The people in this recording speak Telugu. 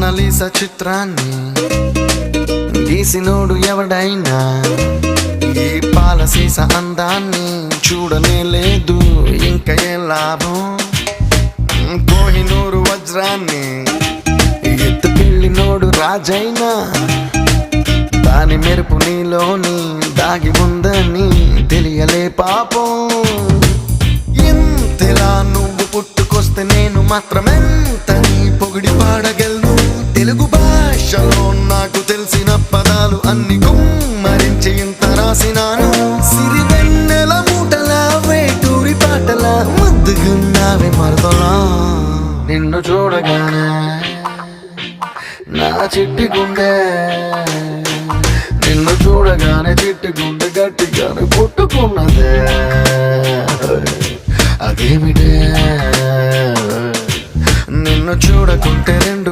మోనాలిసా చిత్రాన్ని గీసినోడు ఎవడైనా ఈ పాలసీస అందాన్ని చూడనే లేదు ఇంకా ఏ లాభం. కోహినూరు వజ్రాన్ని ఎత్తుకెళ్ళినోడు రాజైనా దాని మెరుపు నీలోని దాగి ఉందని తెలియలే పాపం. ఎంతలా నువ్వు పుట్టుకొస్తే నేను మాత్రమెంతని పొగిడి పాడగలను. తెలుగు భాషలో నాకు తెలిసిన పదాలు అన్ని కుమ్మరించి ఇంత రాసినాను. సిరివెన్నెల మూటలా వేటూరి పాటలా ముద్దుగున్నావే మరదలా. నిన్ను చూడగానే నా చిట్టి గుండె, నిన్ను చూడగానే చిట్టి గుండె గట్టిగానే పుట్టుకున్నదే. అదేమిటే నిన్ను చూడకుంటే రెండు